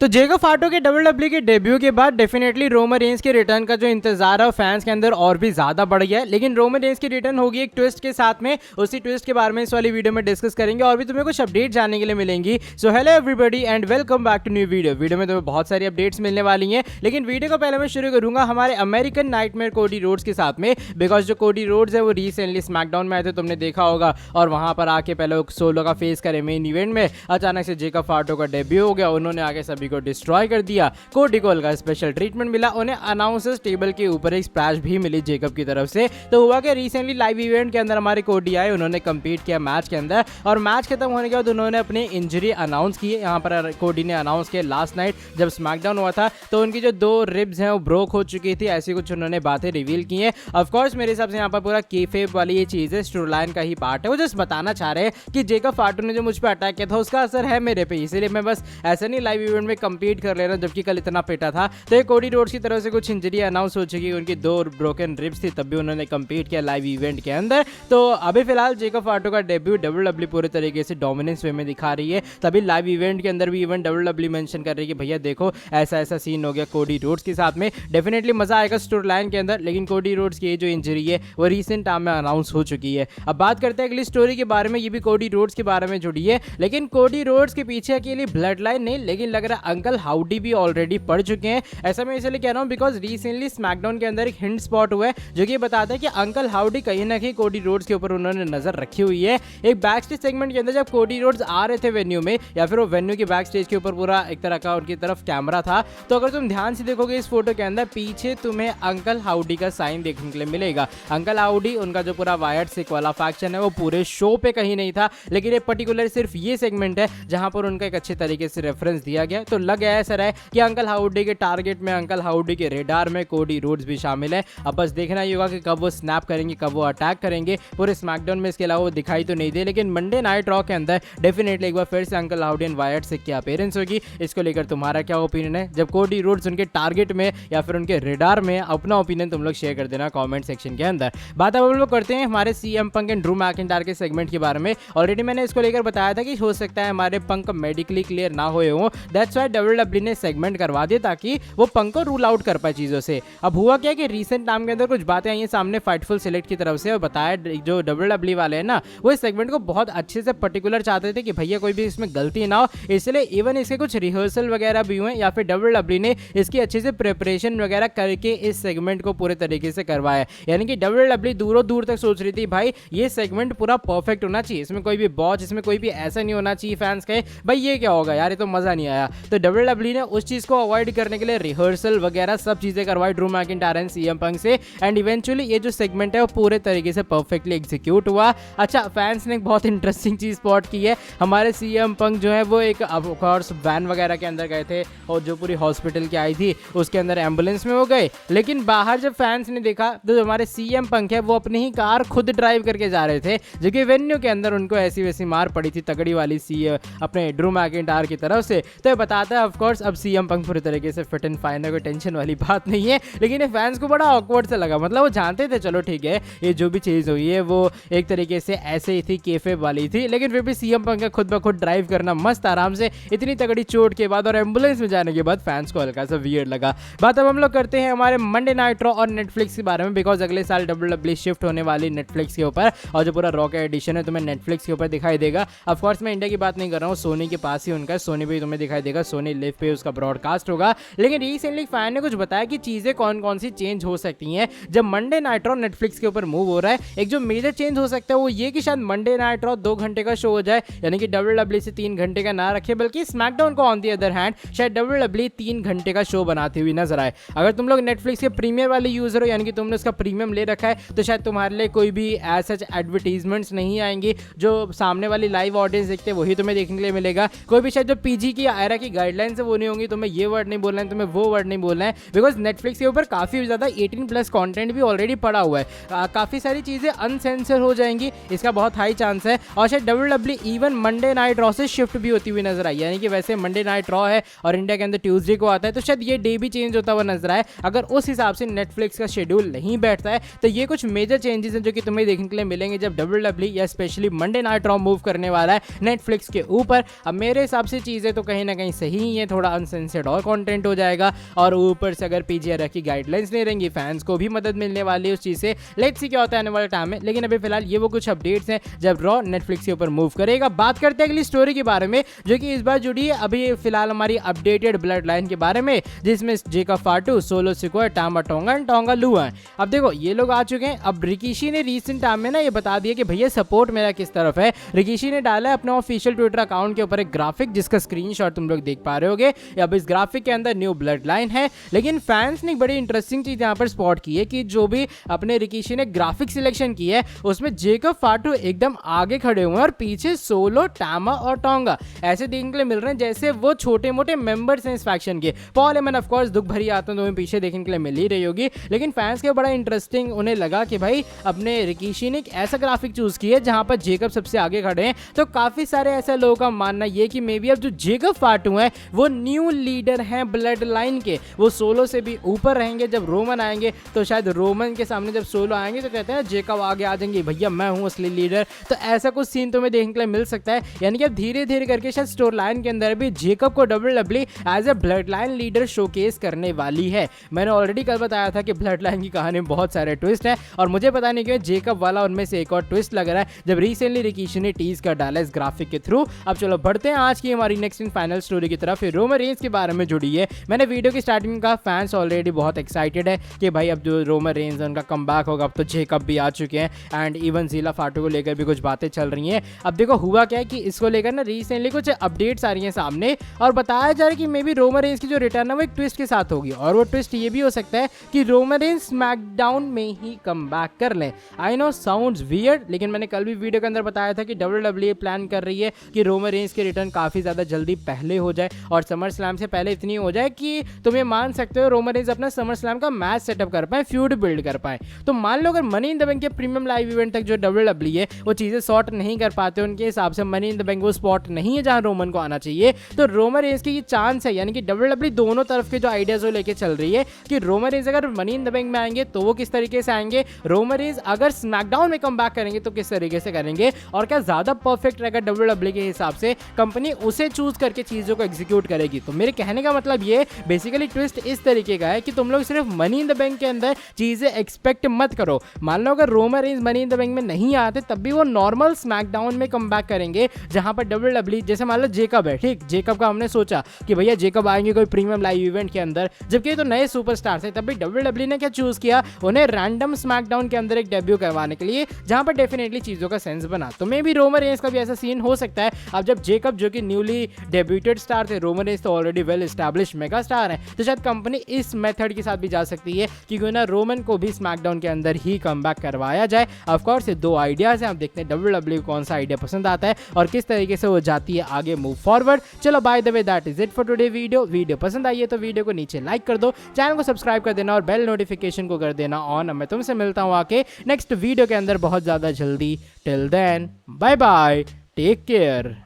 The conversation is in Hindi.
तो जेको फाटो के डब्ल्यूडब्ल्यूई के डेब्यू के बाद डेफिनेटली रोमन रेंस के रिटर्न का जो इंतजार है फैंस के अंदर और भी ज्यादा बढ़ गया है। लेकिन रोमन रेंस की रिटर्न होगी एक ट्विस्ट के साथ में, उसी ट्विस्ट के बारे में इस वाली वीडियो में डिस्कस करेंगे और भी तुम्हें कुछ अपडेट जानने के लिए मिलेंगी। So hello everybody and welcome back to new video में तुम्हें बहुत सारी अपडेट्स मिलने वाली हैं। लेकिन वीडियो को पहले मैं शुरू करूंगा हमारे अमेरिकन नाइटमेयर कोडी रोड्स के साथ में, बिकॉज जो कोडी रोड्स है वो रिसेंटली स्मैकडाउन में आए थे, तुमने देखा होगा। और वहां पर आके पहले सोलो का फेस करे मेन इवेंट में, अचानक से जेको फाटो का डेब्यू हो गया, उन्होंने आके सभी को डिस्ट्रॉय कर दिया। कोडी कोल का स्पेशल ट्रीटमेंट मिला, उन्हें अनाउंसर्स टेबल के ऊपर एक स्प्लैश भी मिली जेकब की तरफ से। तो हुआ कि रिसेंटली लाइव इवेंट के अंदर हमारे कोडी आए, उन्होंने कंपीट किया मैच के अंदर और मैच खत्म होने के बाद उन्होंने अपनी इंजरी अनाउंस की। यहाँ पर कोडी ने अनाउंस किया लास्ट नाइट जब स्मैकडाउन हुआ था तो उनकी जो 2 रिब्स हैं वो ब्रोक हो चुकी थी, ऐसी कुछ उन्होंने बातें रिवील की हैं। ऑफ कोर्स मेरे हिसाब से यहाँ पर पूरा केफेब वाली ये चीज़ है, स्टोरी लाइन का ही पार्ट है। वो जस्ट बताना चाह रहे हैं कि जेकब फाटो ने जो मुझ पर अटैक किया था उसका असर है मेरे पे, इसीलिए मैं बस ऐसा नहीं लाइव इवेंट में कंपीट कर ले रहा हूं, जबकि कल इतना पेटा था। तो ये कोडी रोड्स की तरफ से कुछ इंजरी अनाउंस हो चुकी, उनकी 2 ब्रोकन रिब्स थी, तब भी उन्होंने कंपीट किया लाइव इवेंट के अंदर। तो अभी फिलहाल जेकब फाटो का डेब्यू डब्ल्यूडब्ल्यू पूरे तरीके से डोमिनेंस वे में दिखा रही है। तभी लाइव इवेंट के अंदर भी इवन डब्ल्यूडब्ल्यू मेंशन कर रही है कि भैया देखो ऐसा ऐसा सीन हो गया कोडी रोड्स के साथ में, डेफिनेटली मजा आएगा स्टोरी लाइन के अंदर। लेकिन कोडी रोड्स की जो इंजरी है वो रिसेंट टाइम में अनाउंस हो चुकी है। अब बात करते हैं अगली स्टोरी के बारे में, ये भी कोडी रोड्स के बारे में जुड़ी है। लेकिन कोडी रोड्स के पीछे अकेली ब्लड लाइन नहीं, लेकिन लग रहा है अंकल हाउडी भी ऑलरेडी पड़ चुके हैं। ऐसा मैं इसलिए कह रहा हूं बिकॉज रिसेंटली स्मैकडाउन के अंदर एक हिंट स्पॉट हुआ है जो कि बताता है कि अंकल हाउडी कहीं ना कहीं कोडी रोड्स के ऊपर उन्होंने नजर रखी हुई है। एक बैक स्टेज सेगमेंट के अंदर जब कोडी रोड्स आ रहे थे वेन्यू में, या फिर वो वेन्यू के बैक स्टेज के ऊपर पूरा एक तरह का उनकी तरफ कैमरा था, तो अगर तुम ध्यान से देखोगे इस फोटो के अंदर पीछे तुम्हें अंकल हाउडी का साइन देखने के लिए मिलेगा। अंकल हाउडी उनका जो पूरा वायर्ड सिक वाला फैक्शन है वो पूरे शो पे कहीं नहीं था, लेकिन ये पर्टिकुलर सिर्फ ये सेगमेंट है जहां पर उनका एक अच्छे तरीके से रेफरेंस दिया गया। तो लग ऐसा है कि अंकल हाउडी के टारगेट में, अंकल हाउडी के रेडार में कोडी रोड्स भी शामिल है। अब बस देखना ही होगा कि कब वो स्नैप करेंगे, कब वो अटैक करेंगे पूरे स्मैकडाउन में। इसके अलावा वो दिखाई तो नहीं दे, लेकिन मंडे नाइट रॉ के अंदर डेफिनेटली एक बार फिर से अंकल हाउडी एंड वायर्ड सिक की अपीयरेंस होगी। इसको लेकर तुम्हारा क्या ओपिनियन है? जब कोडी रोड्स उनके टारगेट में या फिर उनके रेडार में, अपना ओपिनियन तुम लोग शेयर कर देना कमेंट सेक्शन के अंदर। बात अब हम लोग करते हैं हमारे CM Punk and Drew McIntyre के सेगमेंट के बारे में। ऑलरेडी मैंने इसको लेकर बताया था कि हो सकता है हमारे पंक मेडिकली क्लियर ना हुए हों, दैट्स व्हाई डब्ल्यूडब्ल्यू ने सेगमेंट करवा दिया ताकि वो पंक को रूल आउट कर पाए चीज़ों से। अब हुआ क्या कि रिसेंट टाइम के अंदर कुछ बातें आई हैं सामने फाइटफुल सिलेक्ट की तरफ से, और बताया जो डब्ल्यूडब्ल्यू वाले हैं ना वो इस सेगमेंट को बहुत अच्छे से पर्टिकुलर चाहते थे कि भैया कोई भी इसमें गलती ना हो, इसलिए इवन इसके कुछ रिहर्सल वगैरह भी हुए, या फिर डब्ल्यूडब्ल्यू ने इसकी अच्छे से प्रिपरेशन वगैरह करके इस सेगमेंट को पूरे तरीके से करवाया। यानी कि डब्ल्यूडब्ल्यू दूरों दूर तक सोच रही थी भाई ये सेगमेंट पूरा परफेक्ट होना चाहिए, इसमें कोई भी बॉच, इसमें कोई भी ऐसा नहीं होना चाहिए फैंस कहे भाई ये क्या होगा यार, ये तो मजा नहीं आया। तो डब्ल्यूडब्ल्यू ने उस चीज को अवॉइड करने के लिए रिहर्सल वगैरह सब चीजें करवाई Drew McIntyre and CM Punk से, एंड इवेंचुअली ये जो सेगमेंट है वो पूरे तरीके से परफेक्टली एग्जीक्यूट हुआ। अच्छा, फैंस ने एक बहुत इंटरेस्टिंग चीज स्पॉट की है, हमारे सीएम पंक जो है वो एक ऑफ कोर्स वैन वगैरह के अंदर गए थे और जो पूरी हॉस्पिटल की आई थी उसके अंदर एम्बुलेंस में वो गए, लेकिन बाहर जब फैंस ने देखा तो जो हमारे सीएम पंक है वो अपनी ही कार खुद ड्राइव करके जा रहे थे, जो कि वेन्यू के अंदर उनको ऐसी वैसी मार पड़ी थी तगड़ी वाली अपने ड्रू मैकिंटायर की तरफ से। तो ये बताता है ऑफ कोर्स अब सीएम पंक पूरी तरीके से फिट एंड फाइन है, कोई टेंशन वाली बात नहीं है। लेकिन ये फैंस को बड़ा ऑकवर्ड से लगा, मतलब वो जानते थे चलो ठीक है ये जो भी चीज़ हुई है वो एक तरीके से ऐसे ही थी, केफेब वाली थी, लेकिन फिर भी सीएम पंक का खुद ब खुद ड्राइव करना मस्त आराम से इतनी तगड़ी चोट के बाद और एम्बुलेंस में जाने के बाद फैंस को हल्का सा वियर्ड लगा। बात अब हम लोग करते हैं हमारे मंडे नाइट रॉ और नेटफ्लिक्स के बारे में, बिकॉज अगले साल डब्ल्यूडब्ल्यू शिफ्ट होने वाली नेटफ्लिक्स के ऊपर, और जो पूरा रॉ का एडिशन है तुम्हें नेटफ्लिक्स के ऊपर दिखाई देगा। ऑफ कोर्स मैं इंडिया की बात नहीं कर रहा हूँ, सोनी के पास ही उनका, सोनी पे तुम्हें दिखाई देगा, सोनी लिव पे उसका ब्रॉडकास्ट होगा। लेकिन रिसेंटली फैन ने कुछ बताया कि चीजें कौन कौन सी चेंज हो सकती हैं जब मंडे नाइट रॉ नेटफ्लिक्स के ऊपर मूव हो रहा है। एक जो मेजर चेंज हो सकता है वो ये कि शायद मंडे नाइट रॉ 2 घंटे का शो हो जाए, यानी कि डब्ल्यूडब्ल्यू से 3 घंटे का ना रखे, बल्कि स्मैकडाउन को ऑन दी अदर हैंड शायद डब्ल्यूडब्ल्यू 3 घंटे का शो बनाती हुई नजर आए। अगर तुम लोग नेटफ्लिक्स के प्रीमियर वाले यूजर हो, यानी कि तुमने उसका प्रीमियम ले रखा है, तो शायद तुम्हारे लिए कोई भी एज सच एडवर्टीजमेंट्स नहीं आएंगी, जो सामने वाली लाइव ऑडियंस देखते हैं वही तुम्हें देखने के लिए मिलेगा। कोई भी शायद जो पीजी की आयरा की गाइडलाइंस है वो नहीं होंगी, तुम्हें ये वर्ड नहीं बोलना है, तुम्हें वो वर्ड नहीं बोलना है, बिकॉज नेटफ्लिक्स के ऊपर काफी ज्यादा 18+ कंटेंट भी ऑलरेडी पड़ा हुआ है। काफी सारी चीजें अनसेंसर हो जाएंगी, इसका बहुत हाई चांस है। और शायद WW even Monday night raw से शिफ्ट भी होती हुई नजर आई, यानी कि वैसे मंडे नाइट रॉ है और इंडिया के अंदर ट्यूसडे को आता है, तो शायद ये डे भी चेंज होता हुआ नजर आए। अगर उस हिसाब से नेटफ्लिक्स का शेड्यूल नहीं बैठता है तो ये कुछ मेजर चेंजेस हैं जो कि तुम्हें देखने के लिए मिलेंगे जब डब्ल्यूडब्ल्यू या specially Monday night raw move करने वाला है नेटफ्लिक्स के ऊपर। अब मेरे हिसाब से चीज़ें तो कहीं ना कहीं सही ही ये थोड़ा अनसेंसर्ड और कंटेंट हो जाएगा, और ऊपर से अगर पीजीआरएफ की गाइडलाइंस नहीं रहेंगी, फैंस को भी मदद मिलने वाली है उस चीज़ से। लेट्स सी क्या होता है आने वाले टाइम में। लेकिन अभी फिलहाल ये वो कुछ अपडेट्स हैं जब रॉ नेटफ्लिक्स के ऊपर मूव करेगा। बात करते हैं अगली स्टोरी के बारे में, जो कि इस बार जुड़ी है अभी फिलहाल हमारी अपडेटेड ब्लड लाइन के बारे में, जिसमें Jacob फाटू, solo sequoia, टामा tonga and tonga लुआ है। अब देखो ये लोग आ चुके हैं। अब रिकीशी ने रिसेंट टाइम में ना ये बता दिया कि भैया सपोर्ट मेरा किस तरफ है। रिकीशी ने डाला है अपने ऑफिशियल ट्विटर अकाउंट के ऊपर एक ग्राफिक, जिसका स्क्रीनशॉट तुम लोग देख पा रहे होगे। अब इस ग्राफिक के अंदर न्यू ब्लड लाइन है, लेकिन फैंस ने एक बड़ी इंटरेस्टिंग चीज यहाँ पर स्पॉट की है कि जो भी अपने रिकीशी ने ग्राफिक सिलेक्शन की है उसमें जेकब फाटू एकदम आगे खड़े हुए हैं और पीछे सोलो, टामा और टोंगा ऐसे देखने के लिए मिल रहे हैं जैसे वो छोटे मोटे मेंबर्स हैं इस फैक्शन के। पॉल हेमन ऑफ कोर्स दुख भरी आते हैं, तुम्हें पीछे देखने के लिए मिल ही रही होगी, लेकिन फैंस के बड़ा इंटरेस्टिंग उन्हें लगा कि भाई अपने रिकीशी ने एक ऐसा ग्राफिक चूज किया है जहां पर जेकब सबसे आगे खड़े हैं। तो काफी सारे ऐसे लोगों का मानना ये कि मे बी अब जो जेकब फाटू हैं वो न्यू लीडर हैं ब्लड लाइन के, वो सोलो से भी ऊपर रहेंगे। जब रोमन आएंगे तो शायद रोमन के सामने जब सोलो आएंगे तो कहते हैं जेकब आगे आ जाएंगे, भैया मैं हूं असली लीडर। तो ऐसा कुछ सीन तुम्हें देखने के लिए मिल सकता है, यानी कि अब धीरे धीरे करके शायद स्टोरी लाइन के अंदर भी जेकब को WWE as a blood line leader showcase करने वाली है। मैंने ऑलरेडी कल बताया था कि ब्लड लाइन की कहानी में बहुत सारे ट्विस्ट हैं, और मुझे पता नहीं क्यों जेकब वाला उनमें से एक और ट्विस्ट लग रहा है जब रिसेंटली रिकीशी ने टीज कर डाला इस ग्राफिक के थ्रू। अब चलो बढ़ते हैं आज की हमारी नेक्स्ट एंड फाइनल स्टोरी की तरफ। रोमन रेंज के बारे में जुड़ी है। मैंने वीडियो की स्टार्टिंग में कहा फैंस ऑलरेडी बहुत एक्साइटेड है कि भाई अब जो रोमन रेंज उनका कमबैक होगा। अब तो जेकब भी आ चुके हैं एंड इवन ज़ीला फाटू को लेकर भी कुछ बातें चल रही हैं। अब देखो हुआ क्या है कि इसको लेकर ना रिसेंटली कुछ अपडेट्स आ रही हैं सामने, और बताया जा रहा है कि मे बी रोमन रेंज की जो रिटर्न है वो एक ट्विस्ट के साथ होगी, और वो ट्विस्ट ये भी हो सकता है कि रोमन रेंज स्मैकडाउन में ही कमबैक कर लें। आई नो साउंड्स वियर्ड, लेकिन मैंने कल भी वीडियो के अंदर बताया था कि WWE प्लान कर रही है कि रोमन रेंज के रिटर्न काफ़ी ज़्यादा जल्दी पहले हो जाए, और समर स्लैम से पहले इतनी हो जाए कि तुम ये मान सकते हो रोमन रेंज अपना समर स्लैम का मैच सेटअप कर पाए, फ्यूड बिल्ड कर पाए। तो मान लो अगर मनी इन द बैंक के प्रीमियम लाइव इवेंट तक जो WWE है वो चीज़ें सॉर्ट नहीं कर पाते, उनके हिसाब से मनी इन द बैंक वो स्पॉट नहीं है जहां रोमन को आना चाहिए, तो रोमन रेंज की ये चांस है, यानी कि WWE दोनों तरफ के जो आइडियाज वो लेके चल रही है कि रोमन रेंज अगर मनी इन द बैंक में आएंगे तो वो किस तरीके से आएंगे, रोमन रेंज अगर स्मैकडाउन में कमबैक करेंगे तो किस तरीके से करेंगे, और क्या ज़्यादा परफेक्ट रहेगा WWE के हिसाब से, कंपनी उसे चूज करके चीज़ों को एग्जीक्यूट करेगी। तो मेरे कहने का मतलब ये बेसिकली ट्विस्ट इस तरीके का है कि तुम लोग सिर्फ मनी इन द बैंक के अंदर चीज़ें एक्सपेक्ट मत करो। मान लो अगर Roman Reigns money in the bank में नहीं आते तब भी वो नॉर्मल स्मैकडाउन में कमबैक करेंगे, जहां पर WWE जैसे मान लो जेकब है, ठीक, जेकब का हमने सोचा कि भैया जेकब आएंगे कोई प्रीमियम लाइव इवेंट के अंदर, जबकि तो नए सुपरस्टार्स हैं, तब भी WWE ने क्या चूज किया, उन्हें रैंडम स्मैकडाउन के अंदर एक डेब्यू करवाने के लिए, जहां पर डेफिनेटली चीज़ों का सेंस बना। तो मे भी रोमन रेंज का भी ऐसा सीन हो सकता है। अब जब जेकब जो कि न्यूली डेब्यूटेड स्टार थे, रोमन रेंज तो already well established mega star है, तो शायद कंपनी इस मेथड के साथ भी जा सकती है कि क्यों ना रोमन को भी स्मैकडाउन के अंदर ही कमबैक करवाया जाए। ऑफ कोर्स ये दो आइडियाज हैं, आप देखते हैं WWE को कौन सा आइडिया पसंद आता है और किस तरीके से वो जाती है आगे मूव फॉरवर्ड। चलो by the way that is it for today video पसंद आई है तो वीडियो को नीचे लाइक कर दो, चैनल को सब्सक्राइब कर देना और बेल नोटिफिकेशन को कर देना ऑन। मैं तुमसे मिलता हूँ आके नेक्स्ट वीडियो के अंदर बहुत ज़्यादा जल्दी। Till then bye bye, take care.